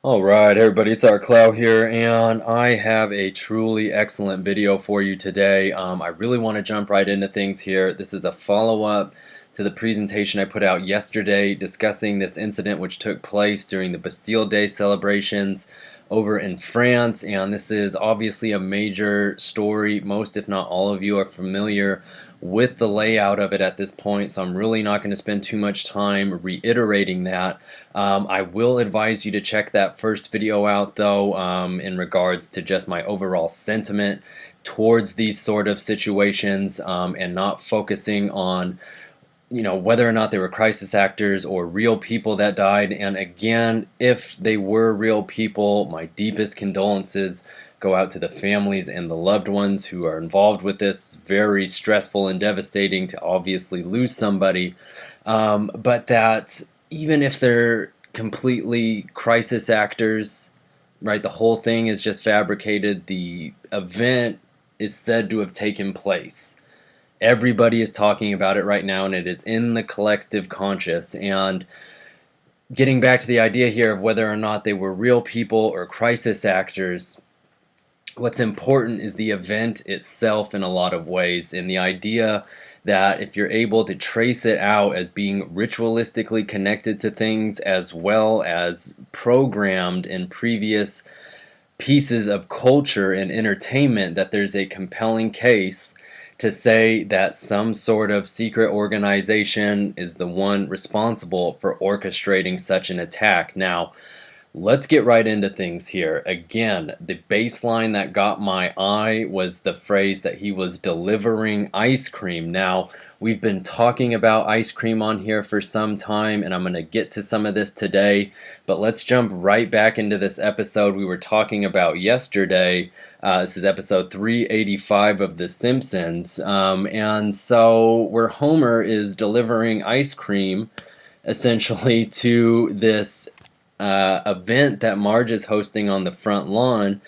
Alright everybody, it's our Klaus here, and I have a truly excellent video for you today. I really want to jump right into things here. This is a follow-up to the presentation I put out yesterday discussing this incident which took place during the Bastille Day celebrations over in France, and this is obviously a major story. Most, if not all of you, are familiar with the layout of it at this point, so I'm really not going to spend too much time reiterating that. I will advise you to check that first video out though, in regards to just my overall sentiment towards these sort of situations, and not focusing on whether or not they were crisis actors or real people that died. And again, if they were real people, my deepest condolences go out to the families and the loved ones who are involved with this. Very stressful and devastating to obviously lose somebody, but that even if they're completely crisis actors, right, the whole thing is just fabricated. The event is said to have taken place. Everybody is talking about it right now, and it is in the collective conscious. And getting back to the idea here of whether or not they were real people or crisis actors, what's important is the event itself in a lot of ways, and the idea that if you're able to trace it out as being ritualistically connected to things as well as programmed in previous pieces of culture and entertainment, that there's a compelling case to say that some sort of secret organization is the one responsible for orchestrating such an attack. Now, let's get right into things here. Again, the baseline that got my eye was the phrase that he was delivering ice cream. Now, we've been talking about ice cream on here for some time, and I'm going to get to some of this today, but let's jump right back into this episode we were talking about yesterday. This is episode 385 of The Simpsons, and so where Homer is delivering ice cream essentially to this event that Marge is hosting on the front lawn.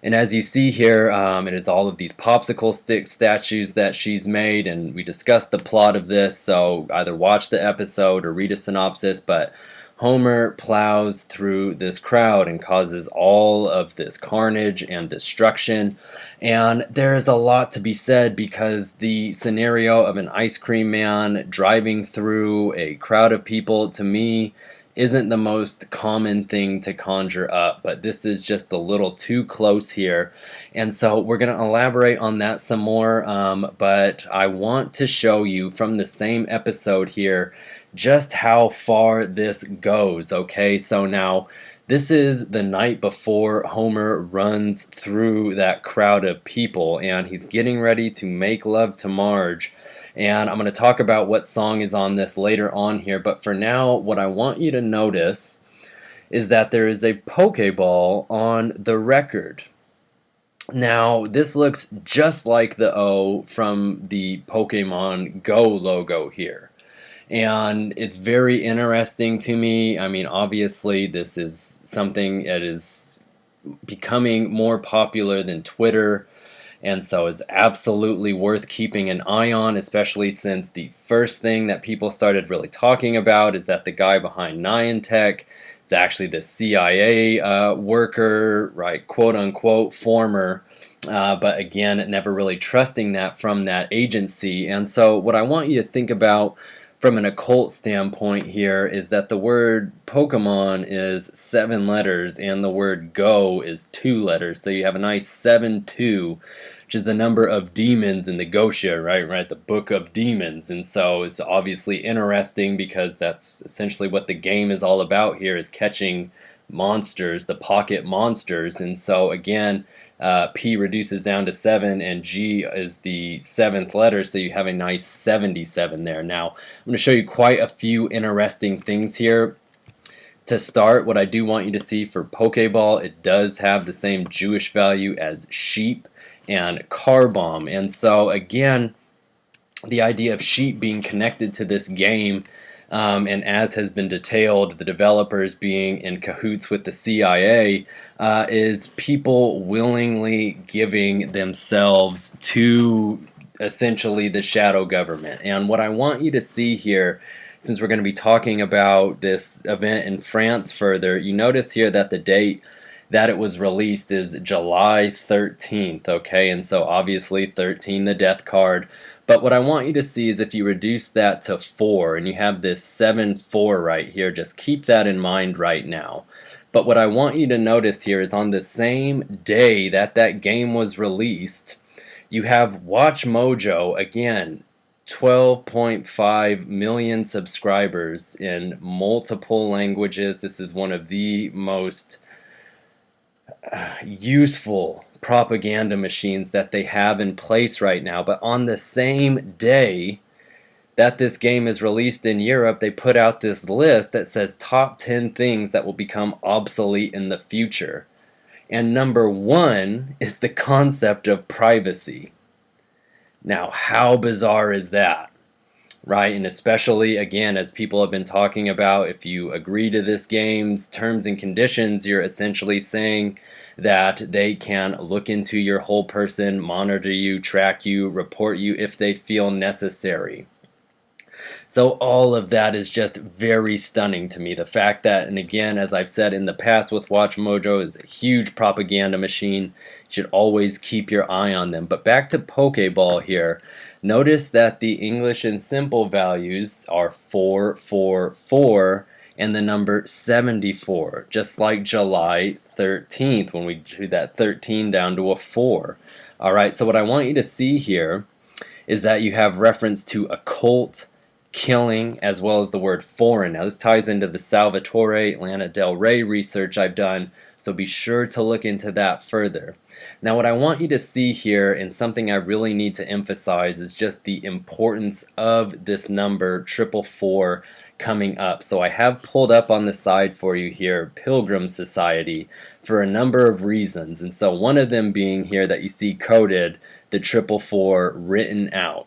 And as you see here, it is all of these popsicle stick statues that she's made, and we discussed the plot of this, so either watch the episode or read a synopsis. But Homer plows through this crowd and causes all of this carnage and destruction. And there is a lot to be said, because the scenario of an ice cream man driving through a crowd of people, to me, isn't the most common thing to conjure up, but this is just a little too close here. And so we're going to elaborate on that some more, but I want to show you from the same episode here just how far this goes. Okay, so now this is the night before Homer runs through that crowd of people, and he's getting ready to make love to Marge. And I'm going to talk about what song is on this later on here, but for now, what I want you to notice is that there is a Pokeball on the record. Now, this looks just like the O from the Pokemon Go logo here. And it's very interesting to me. I mean, obviously, this is something that is becoming more popular than Twitter, and so it's absolutely worth keeping an eye on, especially since the first thing that people started really talking about is that the guy behind Niantic is actually the CIA worker, right, quote unquote, former, but again, never really trusting that from that agency. And so what I want you to think about from an occult standpoint here is that the word Pokemon is 7 letters and the word Go is 2 letters. So you have a nice 7-2, which is the number of demons in the Gotia, right? The Book of Demons. And so it's obviously interesting because that's essentially what the game is all about here, is catching monsters, the pocket monsters. And so again, P reduces down to 7, and G is the 7th letter, so you have a nice 77 there. Now, I'm going to show you quite a few interesting things here. To start, what I do want you to see for Pokeball, it does have the same Jewish value as sheep and car bomb. And so again, the idea of sheep being connected to this game, and as has been detailed, the developers being in cahoots with the CIA, is people willingly giving themselves to essentially the shadow government. And what I want you to see here, since we're going to be talking about this event in France further, you notice here that the date that it was released is July 13th, okay? And so obviously 13, the death card. But what I want you to see is if you reduce that to 4 and you have this 7-4 right here, just keep that in mind right now. But what I want you to notice here is on the same day that that game was released, you have Watch Mojo, again, 12.5 million subscribers in multiple languages. This is one of the most useful propaganda machines that they have in place right now. But on the same day that this game is released in Europe, they put out this list that says top 10 things that will become obsolete in the future. And number 1 is the concept of privacy. Now, how bizarre is that? Right? And especially, again, as people have been talking about, if you agree to this game's terms and conditions, you're essentially saying that they can look into your whole person, monitor you, track you, report you if they feel necessary. So all of that is just very stunning to me. The fact that, and again, as I've said in the past with Watch Mojo, is a huge propaganda machine. You should always keep your eye on them. But back to Pokeball here. Notice that the English and simple values are 444 and the number 74, just like July 13th when we drew that 13 down to a 4. Alright, so what I want you to see here is that you have reference to occult, killing, as well as the word foreign. Now this ties into the Salvatore Lana Del Rey research I've done, so be sure to look into that further. Now what I want you to see here, and something I really need to emphasize, is just the importance of this number 444 coming up. So I have pulled up on the side for you here Pilgrim Society for a number of reasons, and so one of them being here that you see coded, the 444 written out.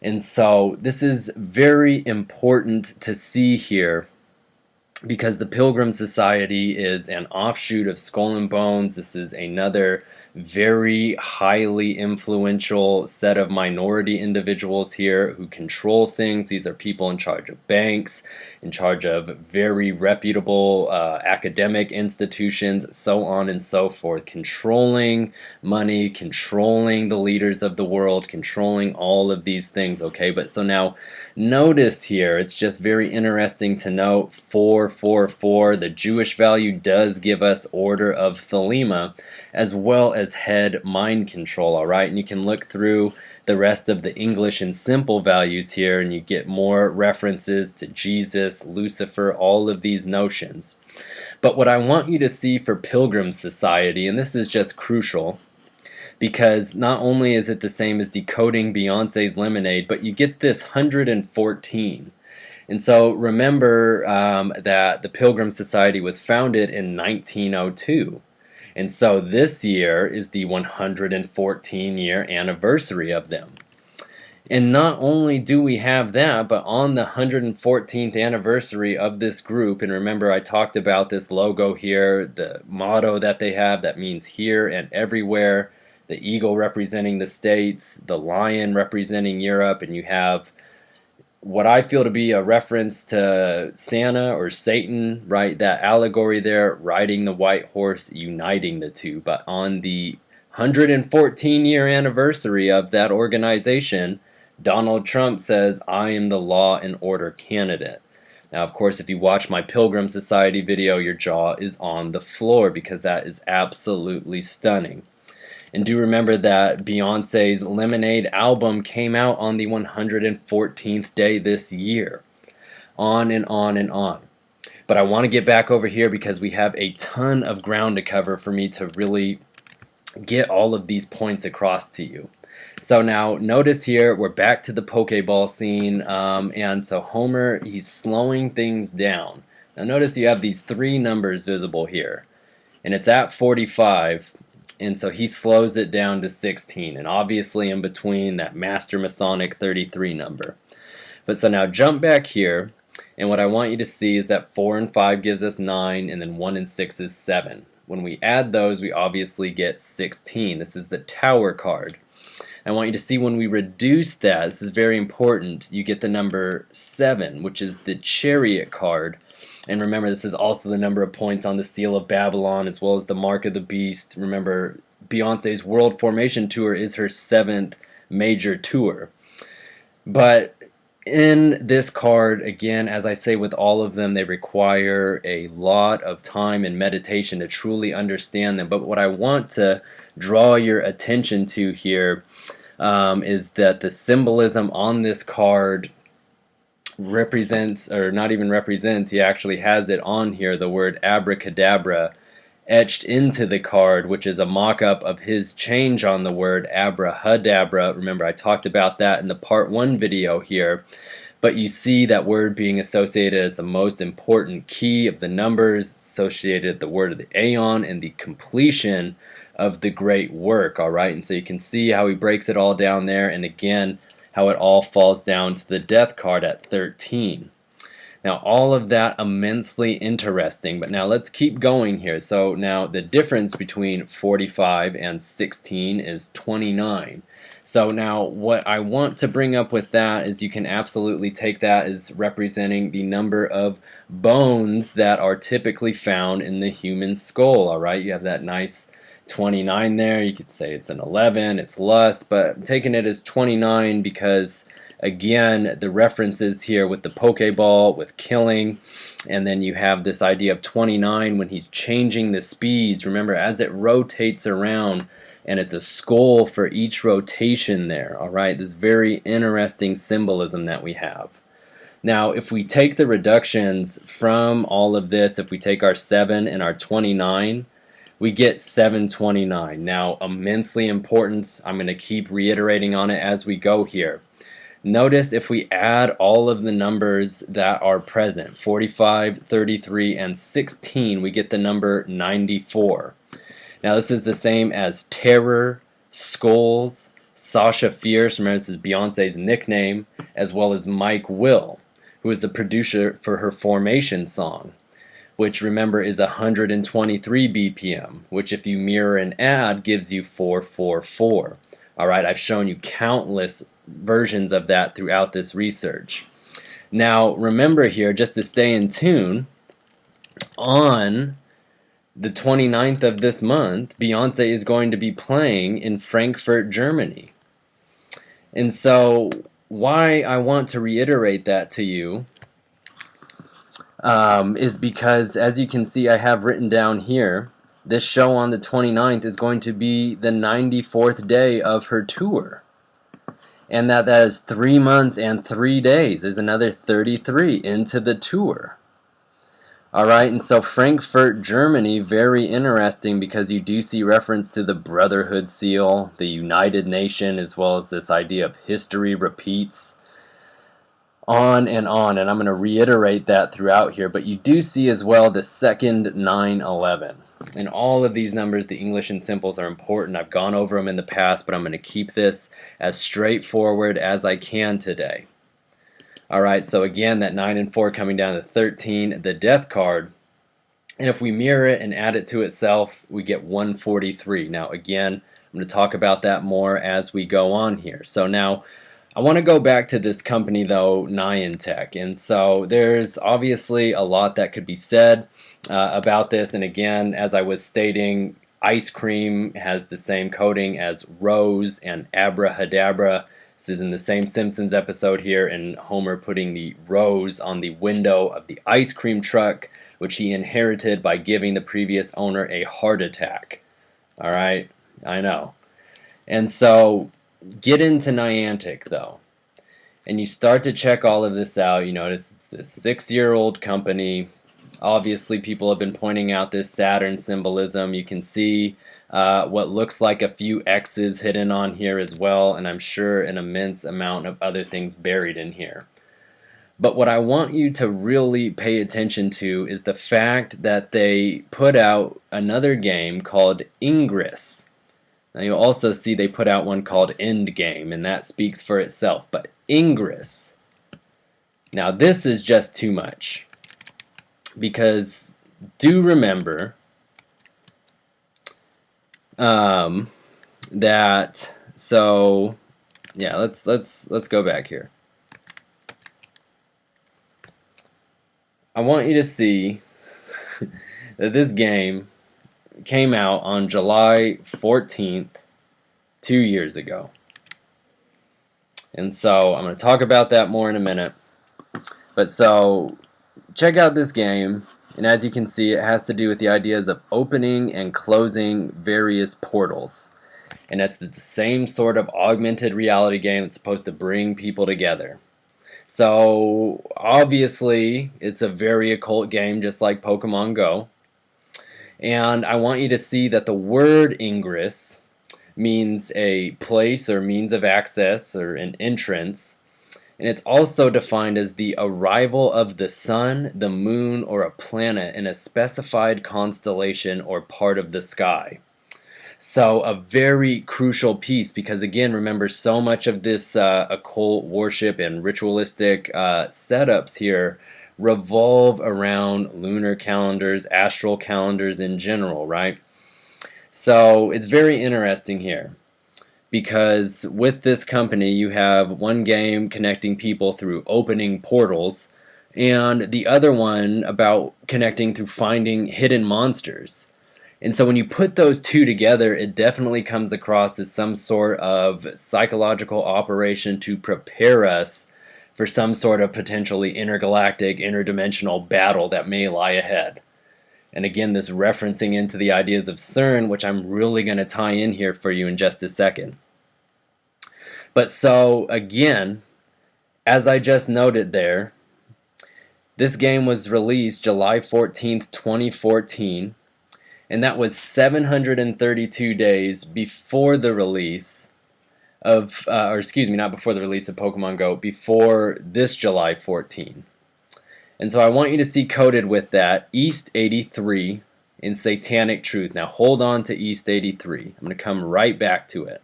And so this is very important to see here because the Pilgrim Society is an offshoot of Skull and Bones. This is another very highly influential set of minority individuals here who control things. These are people in charge of banks, in charge of very reputable academic institutions, so on and so forth, controlling money, controlling the leaders of the world, controlling all of these things, okay? But so now notice here, it's just very interesting to note 444, the Jewish value does give us Order of Thelema, as well as head mind control, alright? And you can look through the rest of the English and simple values here and you get more references to Jesus, Lucifer, all of these notions. But what I want you to see for Pilgrim Society, and this is just crucial, because not only is it the same as decoding Beyonce's Lemonade, but you get this 114. And so remember that the Pilgrim Society was founded in 1902. And so this year is the 114-year anniversary of them. And not only do we have that, but on the 114th anniversary of this group, and remember I talked about this logo here, the motto that they have that means here and everywhere, the eagle representing the States, the lion representing Europe, and you have what I feel to be a reference to Santa or Satan, right? That allegory there, riding the white horse, uniting the two. But on the 114-year anniversary of that organization, Donald Trump says, "I am the law and order candidate." Now, of course, if you watch my Pilgrim Society video, your jaw is on the floor because that is absolutely stunning. And do remember that Beyonce's Lemonade album came out on the 114th day this year. On and on and on. But I want to get back over here because we have a ton of ground to cover for me to really get all of these points across to you. So now notice here we're back to the Pokeball scene, and so Homer, he's slowing things down. Now notice you have these 3 numbers visible here, and it's at 45. And so he slows it down to 16, and obviously in between that Master Masonic 33 number. But so now jump back here, and what I want you to see is that 4 and 5 gives us 9, and then 1 and 6 is 7. When we add those, we obviously get 16. This is the Tower card. I want you to see when we reduce that, this is very important, you get the number 7, which is the Chariot card. And remember, this is also the number of points on the Seal of Babylon, as well as the Mark of the Beast. Remember, Beyonce's World Formation Tour is her 7th major tour. But in this card, again, as I say with all of them, they require a lot of time and meditation to truly understand them. But what I want to draw your attention to here is that the symbolism on this card represents, or not even represents, he actually has it on here, the word abracadabra etched into the card, which is a mock-up of his change on the word abrahadabra. Remember, I talked about that in the part 1 video here. But you see that word being associated as the most important key of the numbers, associated the word of the aeon and the completion of the great work. Alright, and so you can see how he breaks it all down there, and again, how it all falls down to the death card at 13. Now, all of that immensely interesting, but now let's keep going here. So now the difference between 45 and 16 is 29. So now what I want to bring up with that is you can absolutely take that as representing the number of bones that are typically found in the human skull. Alright, you have that nice 29 there. You could say it's an 11, it's lust, but I'm taking it as 29 because, again, the references here with the Pokeball, with killing, and then you have this idea of 29 when he's changing the speeds. Remember, as it rotates around, and it's a skull for each rotation there. Alright, this very interesting symbolism that we have. Now, if we take the reductions from all of this, if we take our 7 and our 29, we get 729. Now, immensely important. I'm going to keep reiterating on it as we go here. Notice if we add all of the numbers that are present, 45, 33, and 16, we get the number 94. Now, this is the same as Terror, Skulls, Sasha Fierce, remember this is Beyonce's nickname, as well as Mike Will, who is the producer for her Formation song, which remember is 123 BPM, which if you mirror and add gives you 444. Alright, I've shown you countless versions of that throughout this research. Now remember here, just to stay in tune, on the 29th of this month, Beyonce is going to be playing in Frankfurt, Germany. And so why I want to reiterate that to you is because, as you can see, I have written down here, this show on the 29th is going to be the 94th day of her tour. And that is 3 months and 3 days. There's another 33 into the tour. Alright, and so Frankfurt, Germany, very interesting because you do see reference to the Brotherhood seal, the United Nation, as well as this idea of history repeats. On, and I'm going to reiterate that throughout here, but you do see as well the second 9/11. And all of these numbers, the English and simples, are important. I've gone over them in the past, but I'm going to keep this as straightforward as I can today. Alright, so again, that 9 and 4 coming down to 13, the death card. And if we mirror it and add it to itself, we get 143. Now again, I'm going to talk about that more as we go on here. So now, I want to go back to this company though, Niantic, and so there's obviously a lot that could be said about this, and again, as I was stating, ice cream has the same coding as rose and abrahadabra. This is in the same Simpsons episode here, and Homer putting the rose on the window of the ice cream truck, which he inherited by giving the previous owner a heart attack. Alright, I know. And so get into Niantic though, and you start to check all of this out. You notice it's this 6-year-old company. Obviously people have been pointing out this Saturn symbolism. You can see what looks like a few X's hidden on here as well, and I'm sure an immense amount of other things buried in here. But what I want you to really pay attention to is the fact that they put out another game called Ingress. Now you'll also see they put out one called Endgame, and that speaks for itself. But Ingress, now this is just too much. Because do remember that So yeah, let's go back here. I want you to see that this game came out on July 14th, 2 years ago. And so I'm going to talk about that more in a minute. But so check out this game, and as you can see, it has to do with the ideas of opening and closing various portals. And it's the same sort of augmented reality game that's supposed to bring people together. So obviously it's a very occult game, just like Pokemon Go. And I want you to see that the word Ingress means a place or means of access or an entrance. And it's also defined as the arrival of the sun, the moon, or a planet in a specified constellation or part of the sky. So a very crucial piece, because again, remember, so much of this occult worship and ritualistic setups here revolve around lunar calendars, astral calendars in general, right? So it's very interesting here, because with this company you have one game connecting people through opening portals, and the other one about connecting through finding hidden monsters. And so when you put those two together, it definitely comes across as some sort of psychological operation to prepare us for some sort of potentially intergalactic, interdimensional battle that may lie ahead. And again, this referencing into the ideas of CERN, which I'm really going to tie in here for you in just a second. But so again, as I just noted there, this game was released July 14th, 2014. And that was 732 days before the release of, or excuse me, not before the release of Pokemon Go, before this July 14. And so I want you to see coded with that East 83 in Satanic Truth. Now hold on to East 83. I'm going to come right back to it.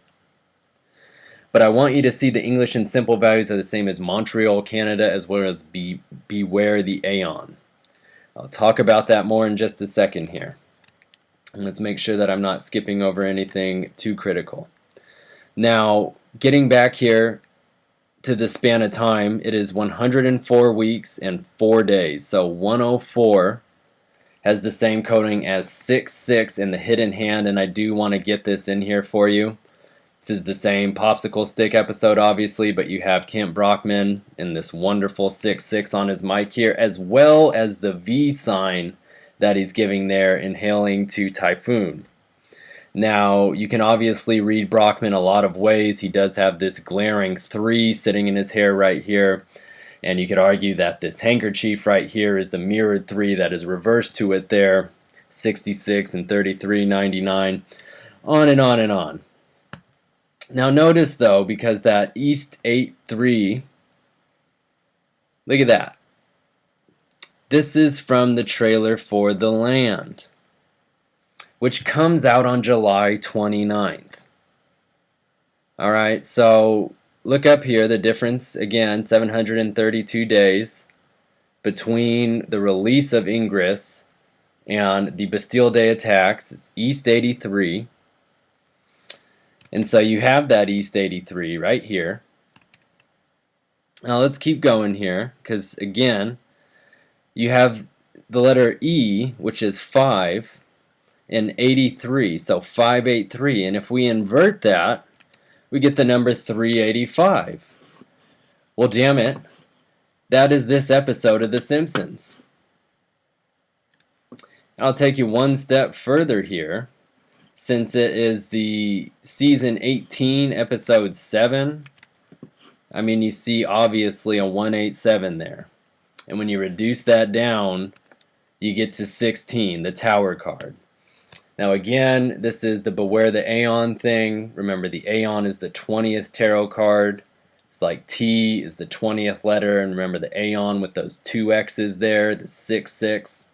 But I want you to see the English and simple values are the same as Montreal, Canada, as well as Beware the Aeon. I'll talk about that more in just a second here. And let's make sure that I'm not skipping over anything too critical. Now, getting back here to the span of time, it is 104 weeks and 4 days. So 104 has the same coding as 66 in the hidden hand, and I do want to get this in here for you. This is the same popsicle stick episode, obviously, but you have Kent Brockman and this wonderful 66 on his mic here, as well as the V sign that he's giving there, inhaling to Typhoon. Now, you can obviously read Brockman a lot of ways. He does have this glaring 3 sitting in his hair right here, and you could argue that this handkerchief right here is the mirrored 3 that is reversed to it there, 66 and 33.99, on and on and on. Now notice though, because that East 83, look at that. This is from the trailer for The Land, which comes out on July 29th. Alright, so look up here, the difference, again, 732 days between the release of Ingress and the Bastille Day attacks. It's East 83. And so you have that East 83 right here. Now let's keep going here, because again, you have the letter E, which is 5, and 83, so 583. And if we invert that, we get the number 385. Well, damn it, that is this episode of The Simpsons. I'll take you one step further here, since it is the season 18, episode 7. I mean, you see obviously a 187 there. And when you reduce that down, you get to 16, the Tower card. Now again, this is the Beware the Aeon thing. Remember, the Aeon is the 20th tarot card. It's like T is the 20th letter, and remember the Aeon with those 2 X's there, the 666.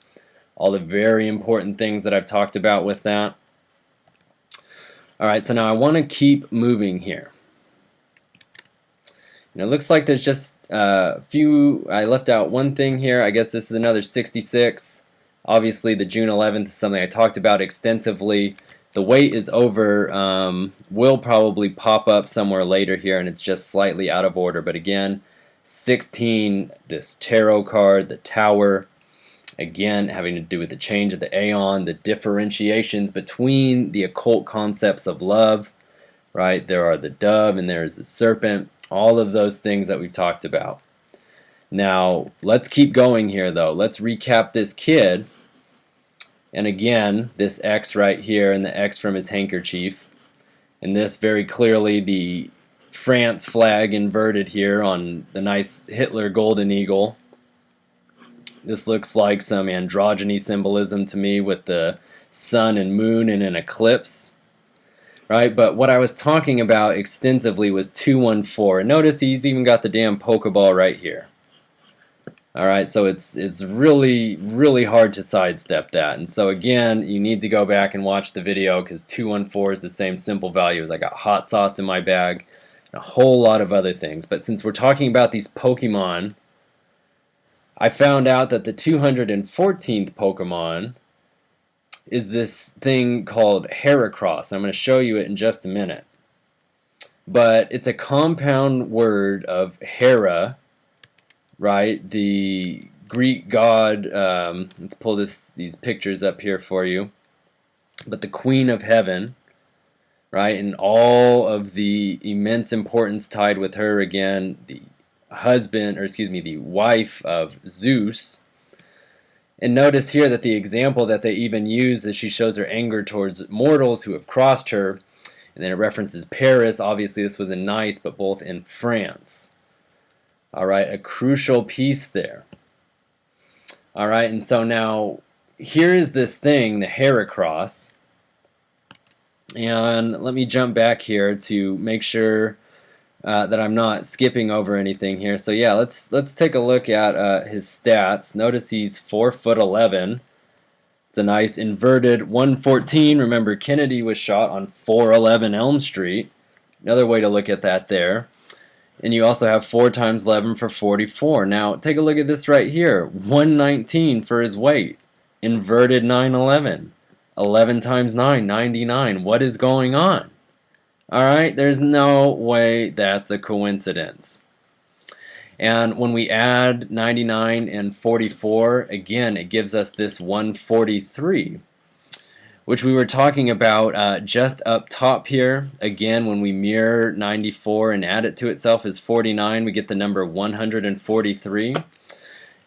All the very important things that I've talked about with that. Alright, so now I want to keep moving here. And it looks like there's just a few, I left out one thing here. I guess this is another 66. Obviously the June 11th is something I talked about extensively. The weight is over, will probably pop up somewhere later here, and it's just slightly out of order. But again, 16, this tarot card, the Tower, again having to do with the change of the aeon, the differentiations between the occult concepts of love, right? There are the dove and there's the serpent, all of those things that we've talked about. Now, let's keep going here though. Let's recap this kid. And again, this X right here and the X from his handkerchief. And this very clearly the France flag inverted here on the nice Hitler golden eagle. This looks like some androgyny symbolism to me with the sun and moon in an eclipse. Right, but what I was talking about extensively was 214. And notice he's even got the damn Pokeball right here. Alright, so it's really, really hard to sidestep that. And so again, you need to go back and watch the video because 214 is the same simple value as I got hot sauce in my bag and a whole lot of other things. But since we're talking about these Pokemon, I found out that the 214th Pokemon is this thing called Heracross. I'm going to show you it in just a minute. But it's a compound word of Hera, right? The Greek god, let's pull these pictures up here for you. But the Queen of Heaven, right? And all of the immense importance tied with her, again, the the wife of Zeus. And notice here that the example that they even use is she shows her anger towards mortals who have crossed her. And then it references Paris. Obviously this was in Nice, but both in France. Alright, a crucial piece there. Alright, and so now here is this thing, the Heracross. And let me jump back here to make sure that I'm not skipping over anything here. So yeah, let's take a look at his stats. Notice he's 4'11". It's a nice inverted 114. Remember, Kennedy was shot on 411 Elm Street. Another way to look at that there. And you also have 4 times 11 for 44. Now, take a look at this right here. 119 for his weight. Inverted 911. 11 times 9, 99. What is going on? Alright, there's no way that's a coincidence. And when we add 99 and 44, again, it gives us this 143. Which we were talking about just up top here. Again, when we mirror 94 and add it to itself as 49, we get the number 143.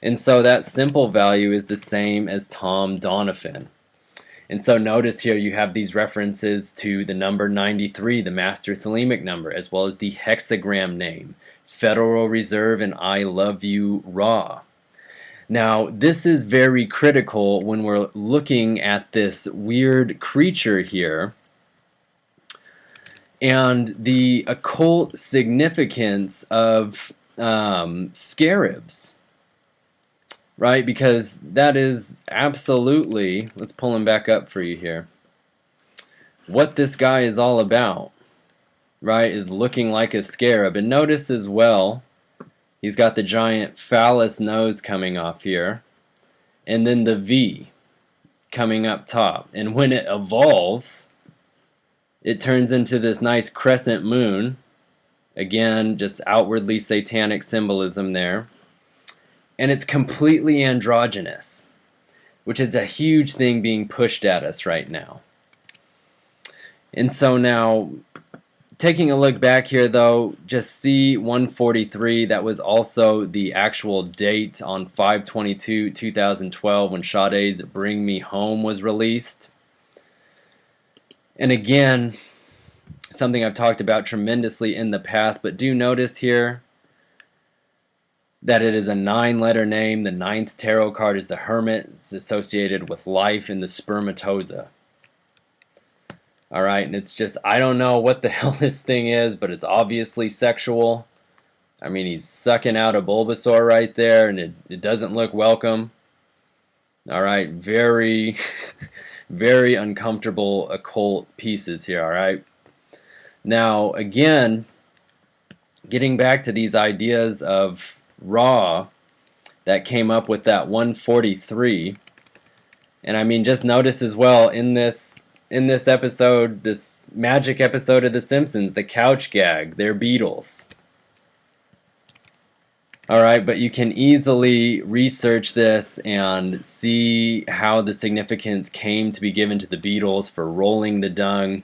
And so that simple value is the same as Tom Donovan. And so notice here you have these references to the number 93, the master thelemic number, as well as the hexagram name, Federal Reserve and I Love You Raw. Now, this is very critical when we're looking at this weird creature here and the occult significance of scarabs, right? Because that is absolutely, let's pull him back up for you here, what this guy is all about, right, is looking like a scarab. And notice as well, he's got the giant phallus nose coming off here, and then the V coming up top. And when it evolves, it turns into this nice crescent moon. Again, just outwardly satanic symbolism there. And it's completely androgynous, which is a huge thing being pushed at us right now. And so now, taking a look back here though, just see 143, that was also the actual date on 5/22/2012 when Sade's Bring Me Home was released. And again, something I've talked about tremendously in the past, but do notice here that it is a 9-letter name. The 9th tarot card is the Hermit. It's associated with life in the spermatoza. Alright, and it's just, I don't know what the hell this thing is, but it's obviously sexual. I mean, he's sucking out a Bulbasaur right there, and it doesn't look welcome. Alright, very, very uncomfortable occult pieces here, alright? Now, again, getting back to these ideas of Ra that came up with that 143, and I mean, just notice as well in this in this episode, this magic episode of The Simpsons, the couch gag. They're Beatles. Alright, but you can easily research this and see how the significance came to be given to the Beatles for rolling the dung,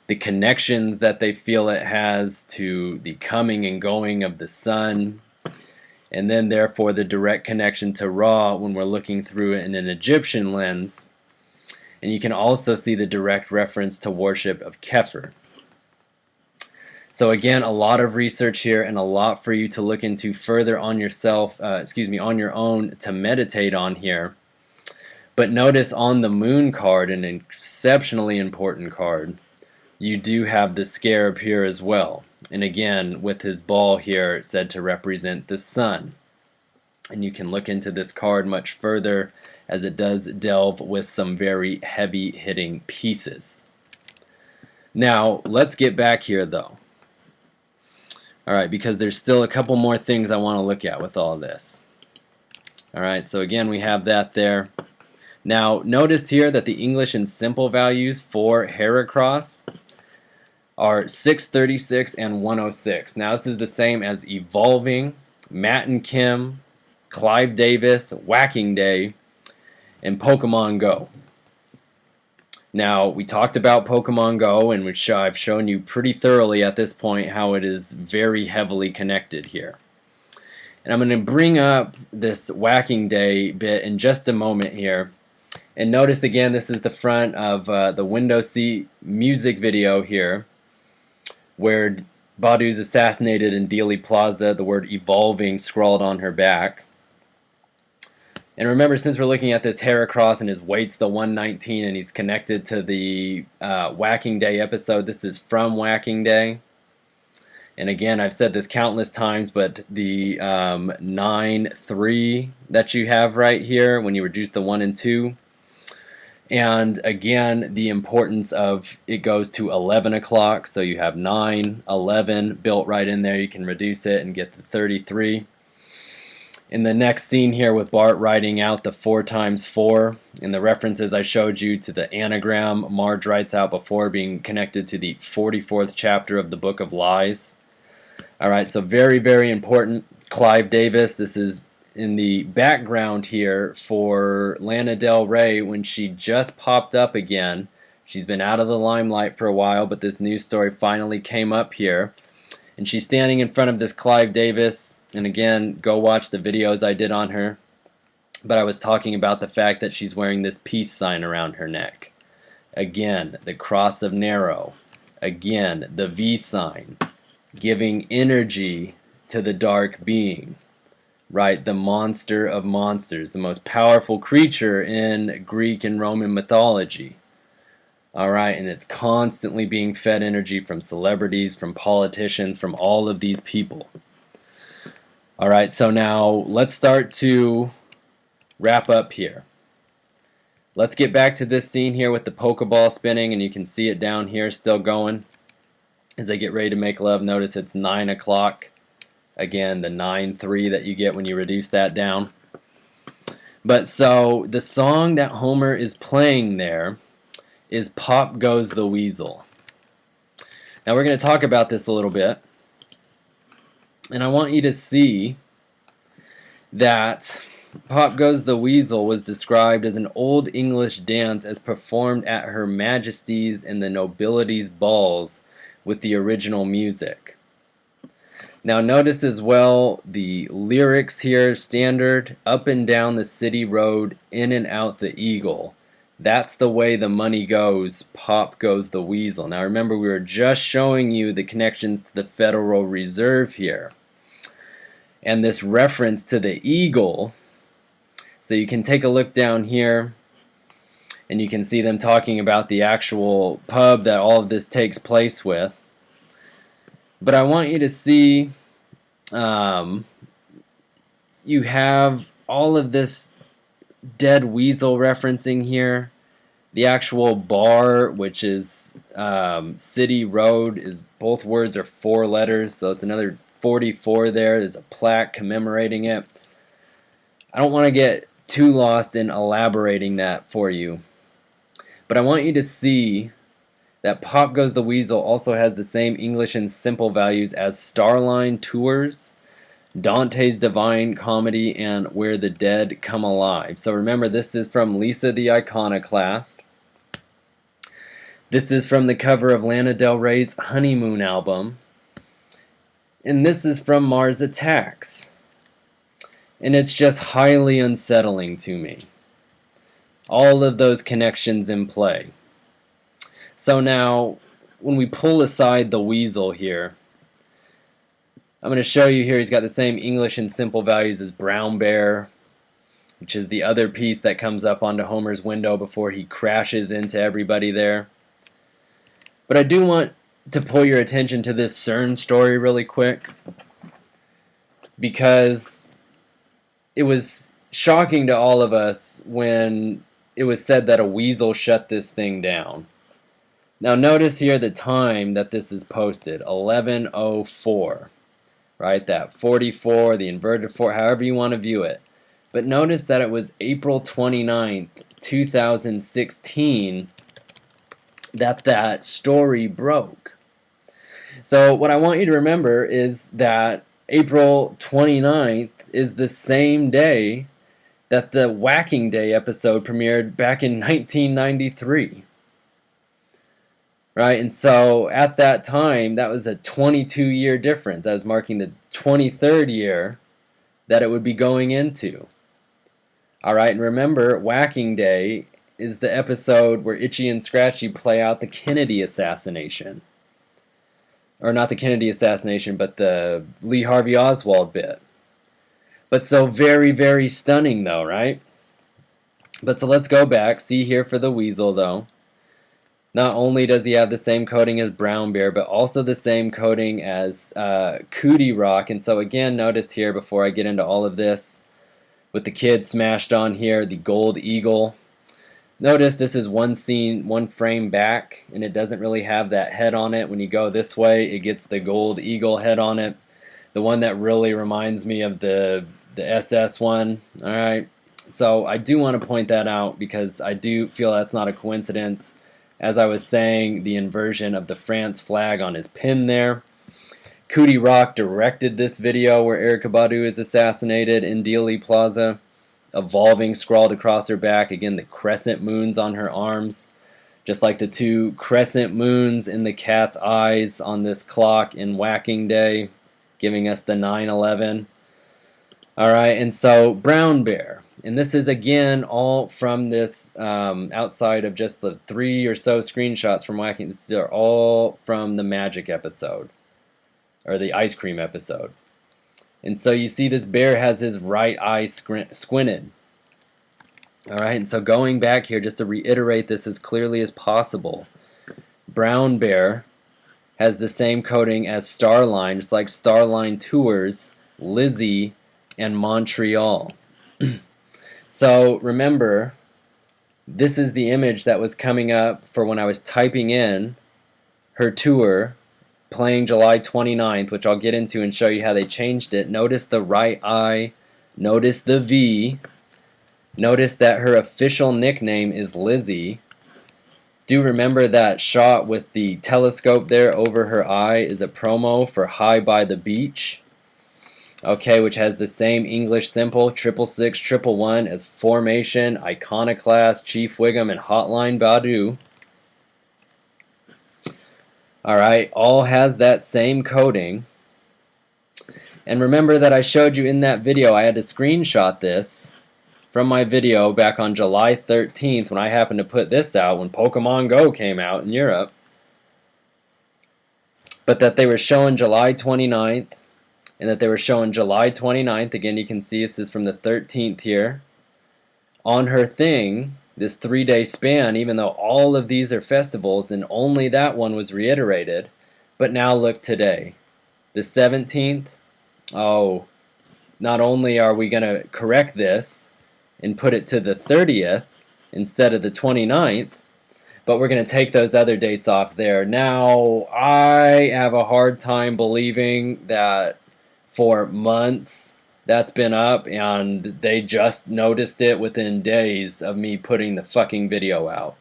the connections that they feel it has to the coming and going of the sun, and then therefore the direct connection to Ra when we're looking through it in an Egyptian lens. And you can also see the direct reference to worship of Kepher. So again, a lot of research here and a lot for you to look into further on yourself, on your own to meditate on here. But notice on the moon card, an exceptionally important card, you do have the scarab here as well. And again, with his ball here said to represent the sun. And you can look into this card much further as it does delve with some very heavy hitting pieces. Now, let's get back here though. Alright, because there's still a couple more things I want to look at with all this. Alright, so again we have that there. Now, notice here that the English and simple values for Heracross are 636 and 106. Now this is the same as Evolving, Matt and Kim, Clive Davis, Whacking Day, and Pokemon Go. Now, we talked about Pokemon Go, and which I've shown you pretty thoroughly at this point how it is very heavily connected here. And I'm going to bring up this Whacking Day bit in just a moment here. And notice again, this is the front of the window seat music video here, where Badu's assassinated in Dealey Plaza, the word evolving scrawled on her back. And remember, since we're looking at this Heracross and his weight's the 119 and he's connected to the Whacking Day episode, this is from Whacking Day. And again, I've said this countless times, but the 9-3 that you have right here, when you reduce the 1 and 2, and again, the importance of it goes to 11 o'clock, so you have 9, 11 built right in there. You can reduce it and get the 33. In the next scene here with Bart writing out the 4 times 4, and the references I showed you to the anagram Marge writes out before being connected to the 44th chapter of the Book of Lies. Alright, so very, very important. Clive Davis, this is in the background here for Lana Del Rey when she just popped up again. She's been out of the limelight for a while, but this news story finally came up here. And she's standing in front of this Clive Davis. And again, go watch the videos I did on her. But I was talking about the fact that she's wearing this peace sign around her neck. Again, the cross of Nero. Again, the V sign. Giving energy to the dark being. Right, the monster of monsters. The most powerful creature in Greek and Roman mythology. Alright, and it's constantly being fed energy from celebrities, from politicians, from all of these people. Alright, so now let's start to wrap up here. Let's get back to this scene here with the Pokeball spinning, and you can see it down here still going. As they get ready to make love, notice it's 9 o'clock. Again, the 9-3 that you get when you reduce that down. But so, the song that Homer is playing there is Pop Goes the Weasel. Now we're going to talk about this a little bit. And I want you to see that Pop Goes the Weasel was described as an old English dance as performed at Her Majesty's and the nobility's balls with the original music. Now notice as well the lyrics here, standard, up and down the city road, in and out the eagle. That's the way the money goes, Pop Goes the Weasel. Now remember, we were just showing you the connections to the Federal Reserve here. And this reference to the eagle, so you can take a look down here and you can see them talking about the actual pub that all of this takes place with. But I want you to see you have all of this dead weasel referencing here. The actual bar, which is City Road, is both words are 4 letters, so it's another 44 there. There's a plaque commemorating it. I don't want to get too lost in elaborating that for you. But I want you to see that Pop Goes the Weasel also has the same English and simple values as Starline Tours, Dante's Divine Comedy, and Where the Dead Come Alive. So remember, this is from Lisa the Iconoclast. This is from the cover of Lana Del Rey's Honeymoon album. And this is from Mars Attacks. And it's just highly unsettling to me. All of those connections in play. So now, when we pull aside the weasel here, I'm going to show you here he's got the same English and simple values as Brown Bear, which is the other piece that comes up onto Homer's window before he crashes into everybody there. But I do want to pull your attention to this CERN story really quick, because it was shocking to all of us when it was said that a weasel shut this thing down. Now notice here the time that this is posted, 11:04, right? That 44, the inverted 4, however you want to view it. But notice that it was April 29th, 2016 that story broke. So what I want you to remember is that April 29th is the same day that the Whacking Day episode premiered back in 1993. Right, and so at that time, that was a 22-year difference. I was marking the 23rd year that it would be going into. All right, and remember, Whacking Day is the episode where Itchy and Scratchy play out the Kennedy assassination. Or not the Kennedy assassination, but the Lee Harvey Oswald bit. But so very, very stunning though, right? But so let's go back. See here for the weasel though. Not only does he have the same coding as Brown Bear, but also the same coding as Cootie Rock. And so again, notice here before I get into all of this, with the kid smashed on here, the gold eagle. Notice this is one scene, one frame back, and it doesn't really have that head on it. When you go this way, it gets the gold eagle head on it. The one that really reminds me of the SS one. All right. So I do want to point that out because I do feel that's not a coincidence. As I was saying, the inversion of the France flag on his pin there. Cootie Rock directed this video where Erykah Badu is assassinated in Dealey Plaza. Evolving scrawled across her back. Again, the crescent moons on her arms. Just like the two crescent moons in the cat's eyes on this clock in Whacking Day, giving us the 9/11. Alright, and so Brown Bear. And this is again all from this, outside of just the 3 or so screenshots from Whacking. These are all from the Magic episode, or the ice cream episode. And so you see this bear has his right eye squinted. Alright, and so going back here, just to reiterate this as clearly as possible, Brown Bear has the same coding as Starline, just like Starline Tours, Lizzie, and Montreal. So remember, this is the image that was coming up for when I was typing in her tour playing July 29th, which I'll get into and show you how they changed it. Notice the right eye, notice the V, notice that her official nickname is Lizzie. Do remember that shot with the telescope there over her eye is a promo for High by the Beach. Okay, which has the same English simple 666 111 as Formation, Iconoclast, Chief Wiggum, and Hotline Badu. Alright, all has that same coding. And remember that I showed you in that video, I had to screenshot this from my video back on July 13th when I happened to put this out when Pokemon Go came out in Europe. But that they were showing July 29th. And that they were showing July 29th, again you can see this is from the 13th here, on her thing, this 3-day span, even though all of these are festivals and only that one was reiterated. But now look today, the 17th, oh, not only are we going to correct this and put it to the 30th instead of the 29th, but we're going to take those other dates off there. Now, I have a hard time believing that for months that's been up and they just noticed it within days of me putting the fucking video out.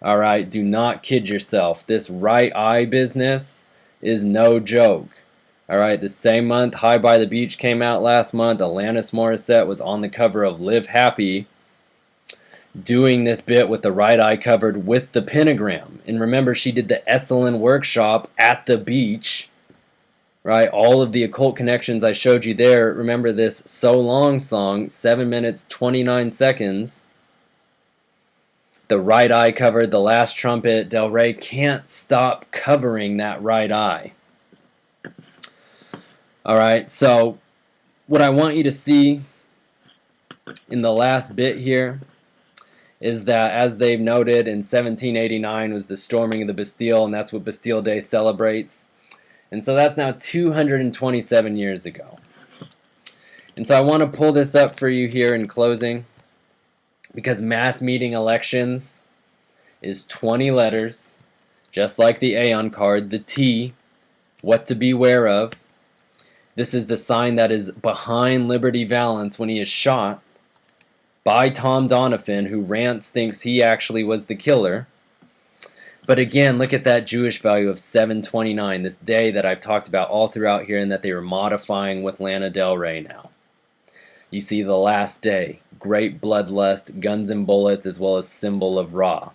Alright, do not kid yourself. This right eye business is no joke. Alright, the same month High by the Beach came out last month, Alanis Morissette was on the cover of Live Happy doing this bit with the right eye covered with the pentagram. And remember, she did the Esalen workshop at the beach. Right, all of the occult connections I showed you there. Remember this So Long song, 7 minutes 29 seconds. The right eye covered, the last trumpet. Del Rey can't stop covering that right eye. Alright, so what I want you to see in the last bit here is that, as they've noted, in 1789 was the storming of the Bastille, and that's what Bastille Day celebrates. And so that's now 227 years ago. And so I want to pull this up for you here in closing, because mass meeting elections is 20 letters, just like the Aeon card, the T, what to beware of. This is the sign that is behind Liberty Valance when he is shot by Tom Donovan, who Rance thinks he actually was the killer. But again, look at that Jewish value of 729, this day that I've talked about all throughout here and that they were modifying with Lana Del Rey now. You see the last day, great bloodlust, guns and bullets, as well as symbol of Ra.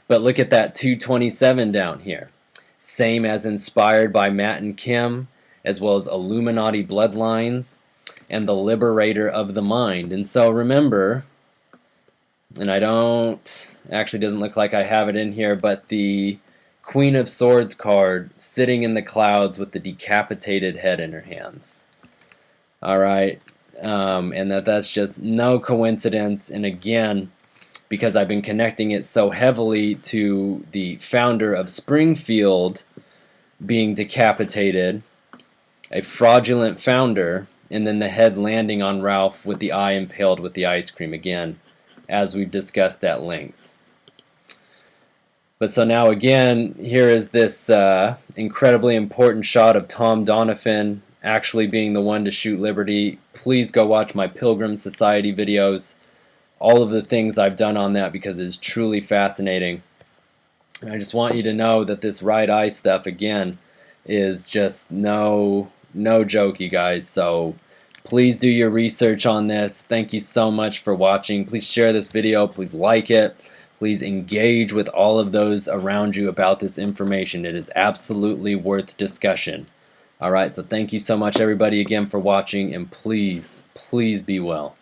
But look at that 227 down here. Same as inspired by Matt and Kim, as well as Illuminati bloodlines and the liberator of the mind. And so remember, and I don't, actually doesn't look like I have it in here, but the Queen of Swords card sitting in the clouds with the decapitated head in her hands. Alright, and that's just no coincidence. And again, because I've been connecting it so heavily to the founder of Springfield being decapitated, a fraudulent founder, and then the head landing on Ralph with the eye impaled with the ice cream again, as we've discussed at length. But so now again, here is this incredibly important shot of Tom Donovan actually being the one to shoot Liberty. Please go watch my Pilgrim Society videos, all of the things I've done on that, because it's truly fascinating. And I just want you to know that this right eye stuff, again, is just no joke, you guys. So please do your research on this. Thank you so much for watching. Please share this video. Please like it. Please engage with all of those around you about this information. It is absolutely worth discussion. Alright, so thank you so much, everybody, again for watching, and please, please be well.